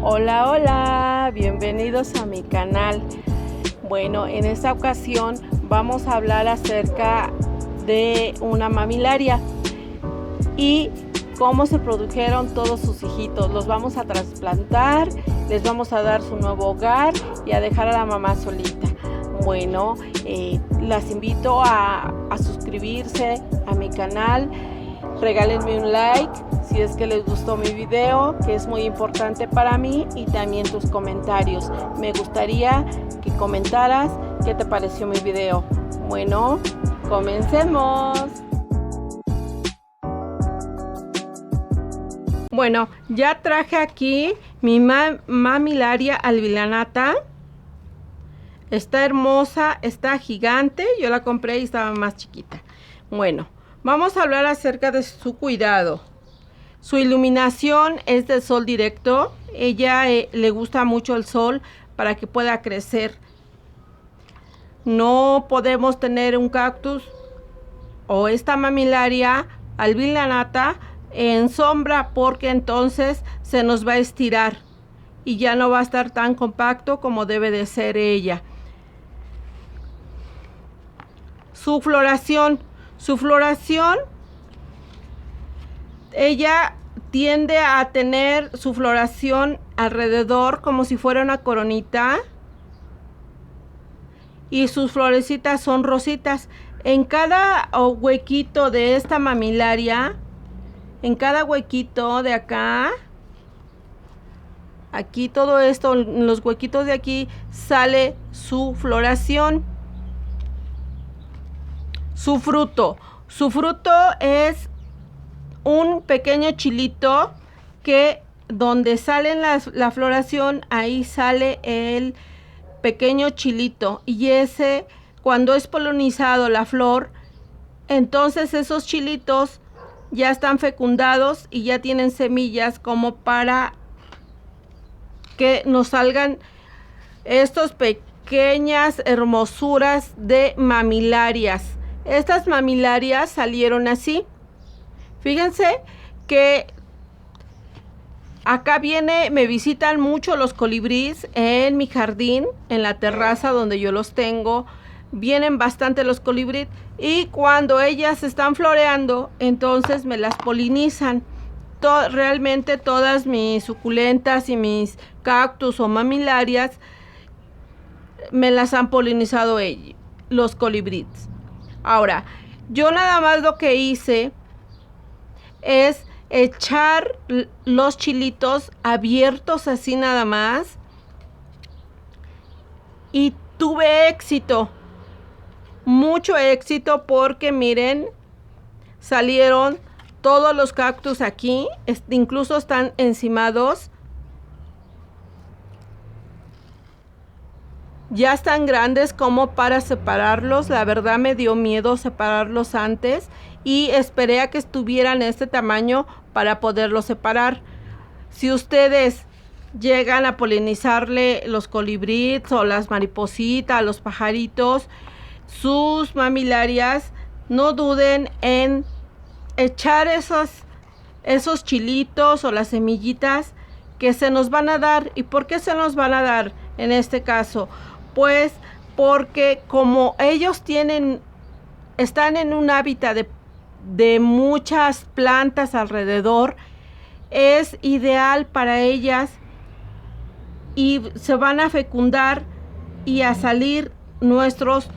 Hola, hola, bienvenidos a mi canal. Bueno, en esta ocasión vamos a hablar acerca de una mamilaria y cómo se produjeron todos sus hijitos. Los vamos a trasplantar, les vamos a dar su nuevo hogar y a dejar a la mamá solita. Bueno, las invito a suscribirse a mi canal. Regálenme un like si es que les gustó mi video, que es muy importante para mí, y también tus comentarios. Me gustaría que comentaras qué te pareció mi video. Bueno, comencemos. Bueno, ya traje aquí mi mamilaria albilanata. Está hermosa, está gigante. Yo la compré y estaba más chiquita. Bueno, vamos a hablar acerca de su cuidado. Su iluminación es de sol directo. Ella le gusta mucho el sol para que pueda crecer. No podemos tener un cactus o esta mamilaria albilanata en sombra, porque entonces se nos va a estirar y ya no va a estar tan compacto como debe de ser ella. Su floración, ella tiende a tener su floración alrededor como si fuera una coronita, y sus florecitas son rositas. En cada huequito de esta mamilaria, en cada huequito de acá, aquí todo esto, en los huequitos de aquí sale su floración. Su fruto es un pequeño chilito que donde sale la floración, ahí sale el pequeño chilito, y ese, cuando es polinizado la flor, entonces esos chilitos ya están fecundados y ya tienen semillas como para que nos salgan estos pequeñas hermosuras de mamilarias. Estas mamilarias salieron así. Fíjense que acá me visitan mucho los colibríes en mi jardín, en la terraza donde yo los tengo. Vienen bastante los colibríes, y cuando ellas están floreando, entonces me las polinizan. Realmente todas mis suculentas y mis cactus o mamilarias me las han polinizado los colibríes. Ahora, yo nada más lo que hice es echar los chilitos abiertos así nada más, y tuve éxito, mucho éxito, porque miren, salieron todos los cactus aquí, incluso están encimados. Ya están grandes como para separarlos. La verdad me dio miedo separarlos antes, y esperé a que estuvieran este tamaño para poderlos separar. Si ustedes llegan a polinizarle los colibríes o las maripositas, los pajaritos, sus mamilarias, no duden en echar esos chilitos o las semillitas que se nos van a dar. ¿Y por qué se nos van a dar en este caso? Pues porque como ellos están en un hábitat de muchas plantas alrededor, es ideal para ellas, y se van a fecundar y a salir nuestros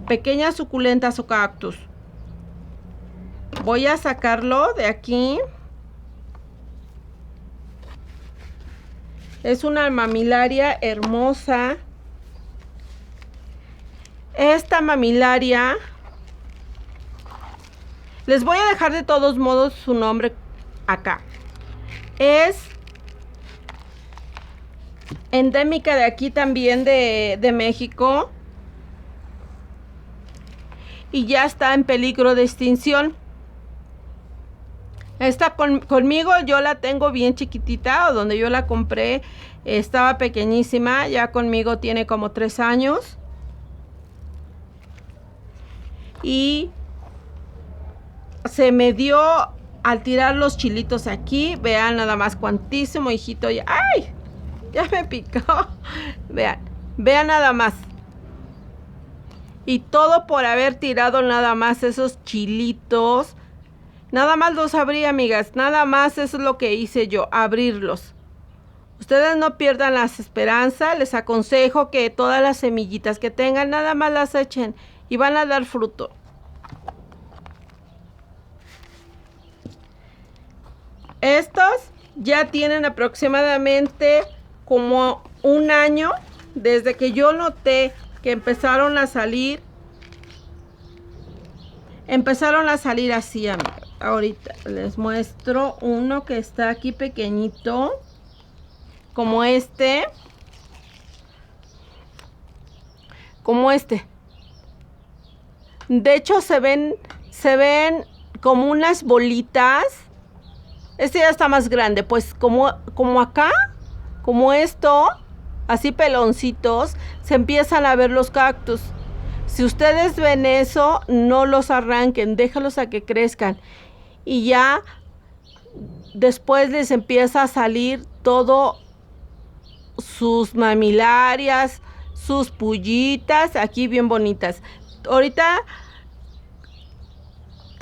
pequeñas suculentas o cactus. Voy a sacarlo de aquí. Es una mamilaria hermosa. Esta mamilaria, les voy a dejar de todos modos su nombre acá. Es endémica de aquí también, de México, y ya está en peligro de extinción. Esta conmigo yo la tengo bien chiquitita, o donde yo la compré estaba pequeñísima. Ya conmigo tiene como 3 años. Y se me dio al tirar los chilitos aquí, vean nada más cuantísimo, hijito. ¡Ay! Ya me picó. Vean nada más. Y todo por haber tirado nada más esos chilitos. Nada más los abrí, amigas. Nada más eso es lo que hice yo, abrirlos. Ustedes no pierdan las esperanzas. Les aconsejo que todas las semillitas que tengan, nada más las echen y van a dar fruto. Estos ya tienen aproximadamente como un año desde que yo noté que empezaron a salir. Empezaron a salir así, amiga. Ahorita les muestro uno que está aquí pequeñito, como este. Como este. De hecho se ven como unas bolitas. Este ya está más grande, pues como acá, como esto, así peloncitos, se empiezan a ver los cactus. Si ustedes ven eso, no los arranquen, déjalos a que crezcan. Y ya después les empieza a salir todo sus mamilarias, sus pullitas, aquí bien bonitas. Ahorita,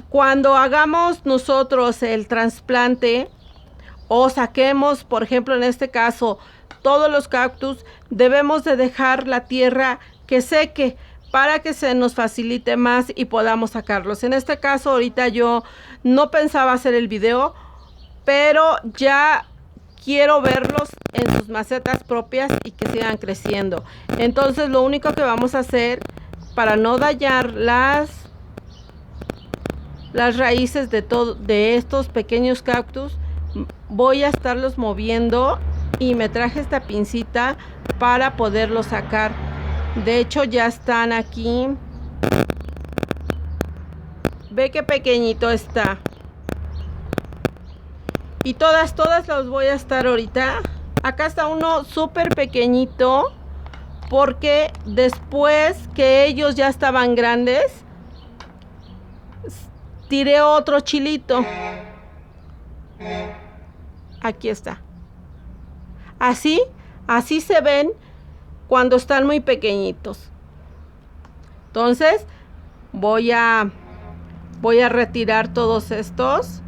cuando hagamos nosotros el trasplante o saquemos, por ejemplo, en este caso, todos los cactus, debemos de dejar la tierra que seque para que se nos facilite más y podamos sacarlos. En este caso, ahorita yo no pensaba hacer el video, pero ya quiero verlos en sus macetas propias y que sigan creciendo. Entonces, lo único que vamos a hacer para no dañar las raíces de estos pequeños cactus, voy a estarlos moviendo y me traje esta pincita para poderlos sacar. De hecho ya están aquí. Ve qué pequeñito está. Y todas los voy a estar ahorita. Acá está uno súper pequeñito, porque después que ellos ya estaban grandes, tiré otro chilito. Aquí está. Así se ven cuando están muy pequeñitos. Entonces voy a retirar todos estos.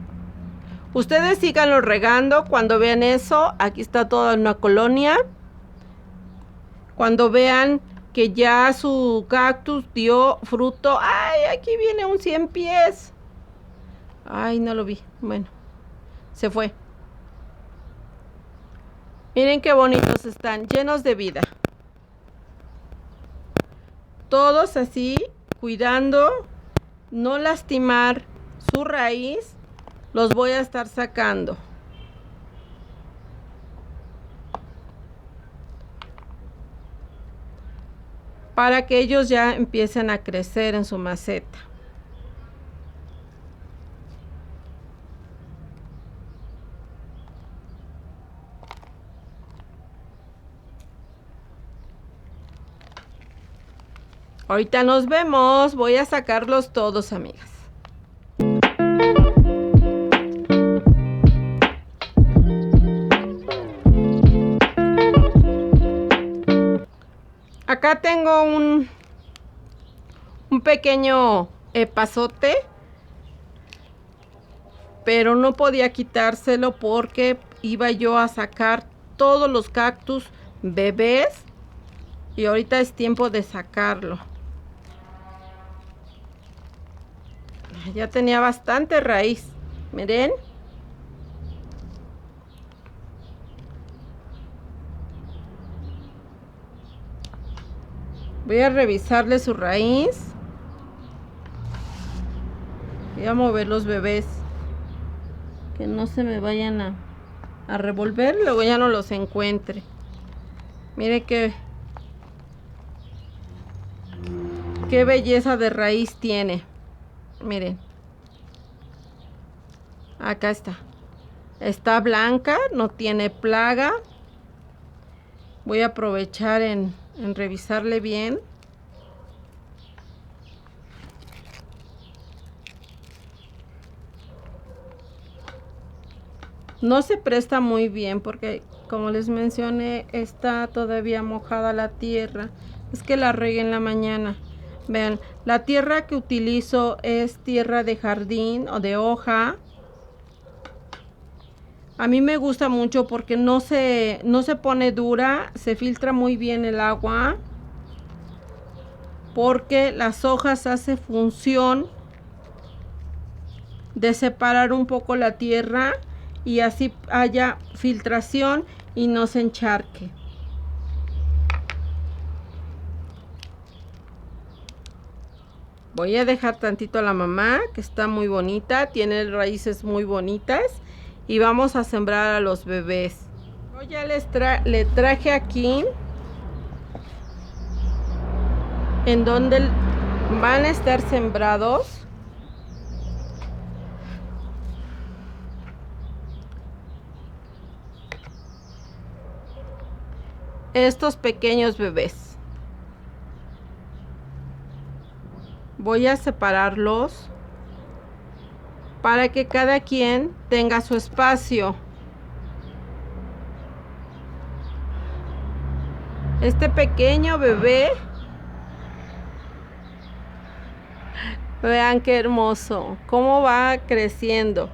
Ustedes síganlo regando. Cuando vean eso, aquí está toda una colonia. Cuando vean que ya su cactus dio fruto. ¡Ay! Aquí viene un 100 pies. Ay, no lo vi. Bueno, se fue. Miren qué bonitos están, llenos de vida. Todos así, cuidando, no lastimar su raíz, los voy a estar sacando. Para que ellos ya empiecen a crecer en su maceta. Ahorita nos vemos. Voy a sacarlos todos, amigas. Acá tengo un pequeño epazote, pero no podía quitárselo porque iba yo a sacar todos los cactus bebés y ahorita es tiempo de sacarlo. Ya tenía bastante raíz, miren. Voy a revisarle su raíz. Voy a mover los bebés, que no se me vayan a revolver, luego ya no los encuentre. Mire qué belleza de raíz tiene. Miren, acá está blanca, no tiene plaga. Voy a aprovechar en revisarle bien. No se presta muy bien porque, como les mencioné, está todavía mojada la tierra. Es que la regué en la mañana. Vean, la tierra que utilizo es tierra de jardín o de hoja. A mí me gusta mucho porque no se pone dura, se filtra muy bien el agua. Porque las hojas hace función de separar un poco la tierra y así haya filtración y no se encharque. Voy a dejar tantito a la mamá, que está muy bonita, tiene raíces muy bonitas, y vamos a sembrar a los bebés. Yo ya le traje aquí en donde van a estar sembrados. Estos pequeños bebés. Voy a separarlos para que cada quien tenga su espacio. Este pequeño bebé, vean qué hermoso, cómo va creciendo.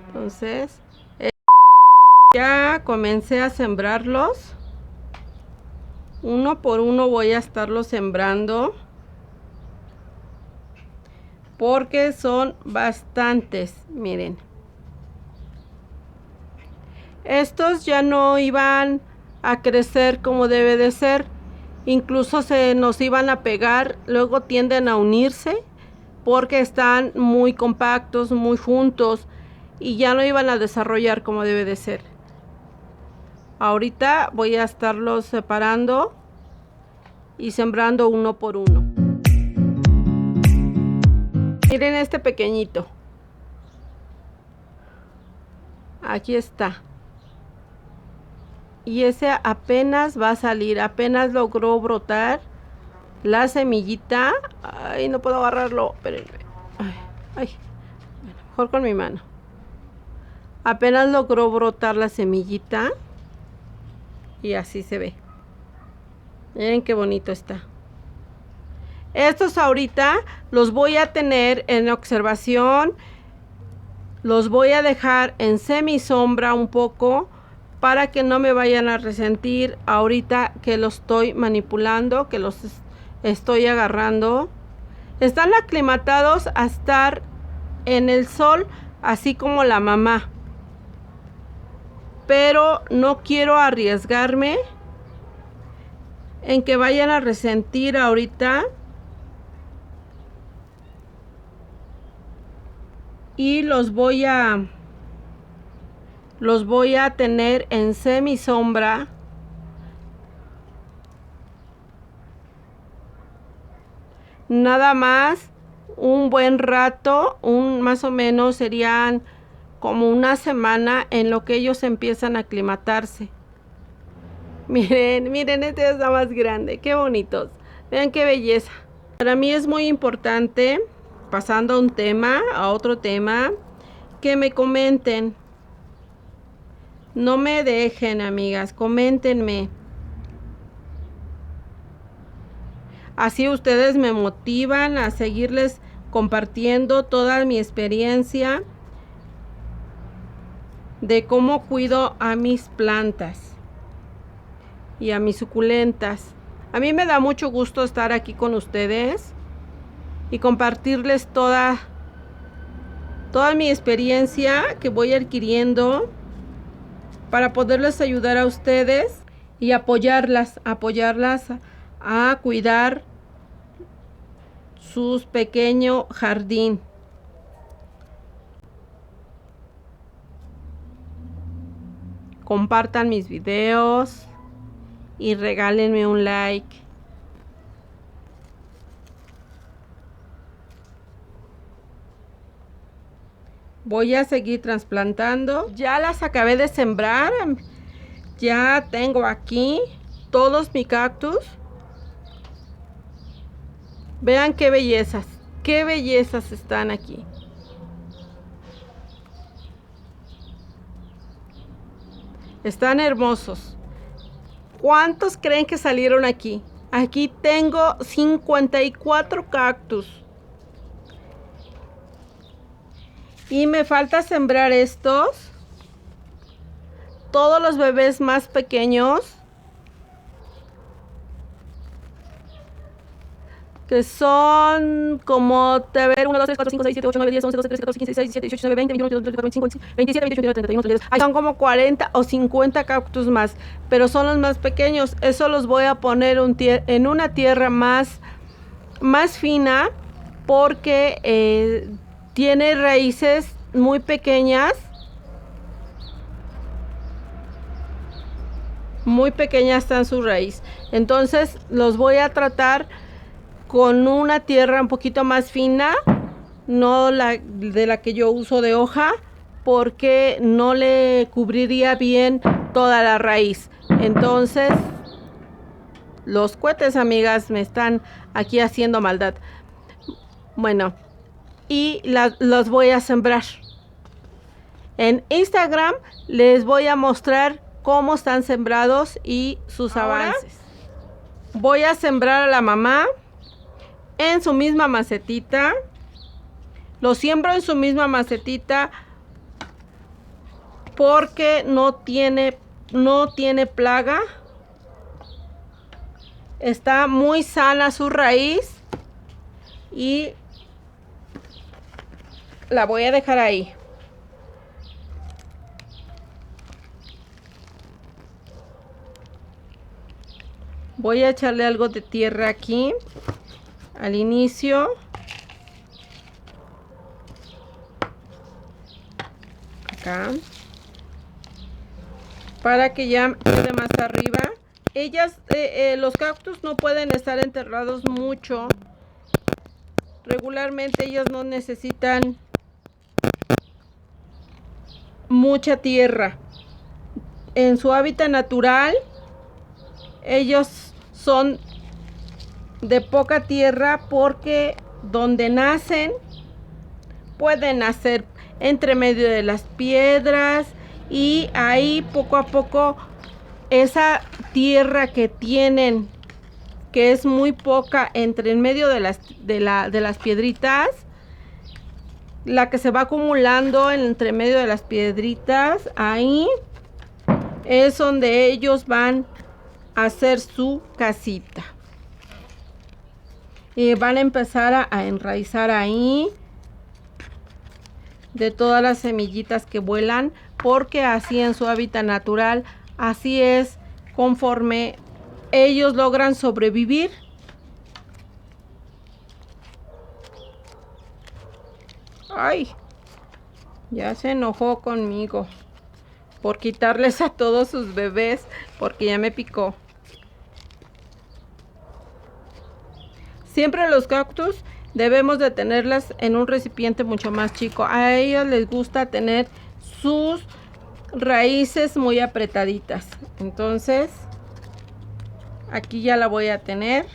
Entonces, ya comencé a sembrarlos. Uno por uno voy a estarlos sembrando porque son bastantes. Miren, estos ya no iban a crecer como debe de ser, incluso se nos iban a pegar, luego tienden a unirse porque están muy compactos, muy juntos, y ya no iban a desarrollar como debe de ser. Ahorita voy a estarlos separando y sembrando uno por uno. Miren este pequeñito. Aquí está. Y ese apenas va a salir, apenas logró brotar la semillita. Ay, no puedo agarrarlo. Espérenme. Ay. Bueno, mejor con mi mano. Apenas logró brotar la semillita. Y así se ve. Miren qué bonito está. Estos ahorita los voy a tener en observación. Los voy a dejar en semisombra un poco para que no me vayan a resentir ahorita que los estoy manipulando, que los estoy agarrando. Están aclimatados a estar en el sol, así como la mamá. Pero no quiero arriesgarme en que vayan a resentir ahorita. Y los voy a tener en semisombra. Nada más un buen rato, más o menos serían como una semana en lo que ellos empiezan a aclimatarse. Miren, miren, este está más grande, qué bonitos. Vean qué belleza. Para mí es muy importante, pasando a un tema, a otro tema, que me comenten. No me dejen, amigas, coméntenme. Así ustedes me motivan a seguirles compartiendo toda mi experiencia de cómo cuido a mis plantas y a mis suculentas. A mí me da mucho gusto estar aquí con ustedes y compartirles toda mi experiencia que voy adquiriendo para poderles ayudar a ustedes y apoyarlas a cuidar su pequeño jardín. Compartan mis videos y regálenme un like. Voy a seguir trasplantando. Ya las acabé de sembrar. Ya tengo aquí todos mis cactus. Vean qué bellezas están aquí. Están hermosos. ¿Cuántos creen que salieron aquí? Aquí tengo 54 cactus. Y me falta sembrar estos. Todos los bebés más pequeños. Que son como, a ver, 1, 2, 3, 4, 5, 6, 7, 8, 9, 10, 11, 12, 13, 14, 15, 16, 17, 18, 19, 20, 21, 22, 23, 24, 25, 27, 28, 29, 31, 32. Son como 40 o 50 cactus más, pero son los más pequeños. Eso los voy a poner en una tierra más fina porque tiene raíces muy pequeñas. Muy pequeñas están su raíz. Entonces los voy a tratar con una tierra un poquito más fina, no de la que yo uso de hoja, porque no le cubriría bien toda la raíz. Entonces, los cohetes, amigas, me están aquí haciendo maldad. Bueno, y los voy a sembrar. En Instagram les voy a mostrar cómo están sembrados y sus avances. Voy a sembrar a la mamá en su misma macetita. Lo siembro en su misma macetita porque no tiene plaga. Está muy sana su raíz y la voy a dejar ahí. Voy a echarle algo de tierra aquí al inicio. Acá. Para que ya quede más arriba. Los cactus no pueden estar enterrados mucho. Regularmente ellos no necesitan mucha tierra. En su hábitat natural, ellos son de poca tierra porque donde nacen pueden nacer entre medio de las piedras y ahí poco a poco esa tierra que tienen, que es muy poca, entre en medio de las piedritas, la que se va acumulando entre medio de las piedritas, ahí es donde ellos van a hacer su casita. Y van a empezar a enraizar ahí de todas las semillitas que vuelan, porque así en su hábitat natural, así es conforme ellos logran sobrevivir. Ay, ya se enojó conmigo por quitarles a todos sus bebés porque ya me picó. Siempre los cactus debemos de tenerlas en un recipiente mucho más chico. A ellos les gusta tener sus raíces muy apretaditas. Entonces, aquí ya la voy a tener.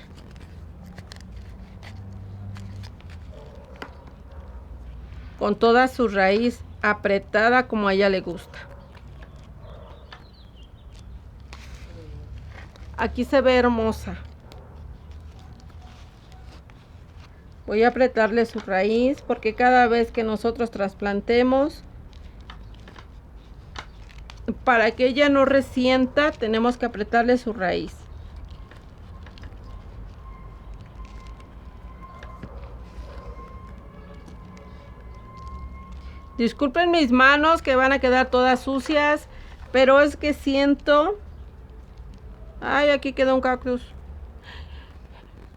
Con toda su raíz apretada como a ella le gusta. Aquí se ve hermosa. Voy a apretarle su raíz porque cada vez que nosotros trasplantemos, para que ella no resienta, tenemos que apretarle su raíz. Disculpen mis manos que van a quedar todas sucias, pero es que siento... Ay, aquí quedó un cactus.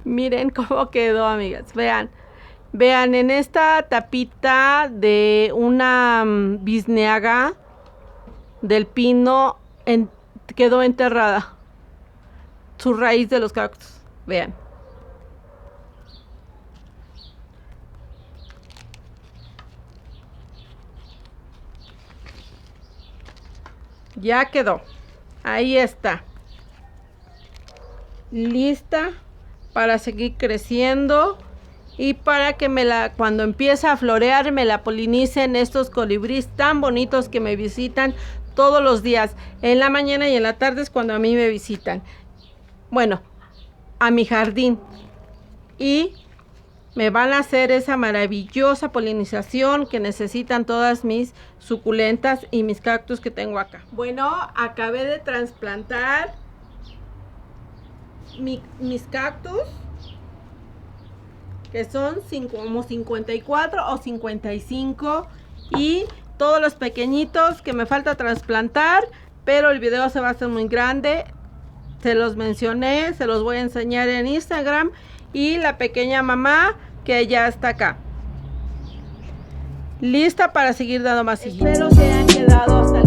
Miren cómo quedó, amigas. Vean. Vean, en esta tapita de una bisneaga del pino quedó enterrada su raíz de los cactus. Vean. Ya quedó. Ahí está. Lista para seguir creciendo y para que cuando empiece a florear me la polinicen estos colibríes tan bonitos que me visitan todos los días. En la mañana y en la tarde es cuando a mí me visitan. Bueno, a mi jardín. Y me van a hacer esa maravillosa polinización que necesitan todas mis suculentas y mis cactus que tengo acá. Bueno, acabé de trasplantar mis cactus, que son como 54 o 55, y todos los pequeñitos que me falta trasplantar, pero el video se va a hacer muy grande. Se los mencioné, se los voy a enseñar en Instagram. Y la pequeña mamá que ya está acá, lista para seguir dando más. Espero que hayan quedado hasta el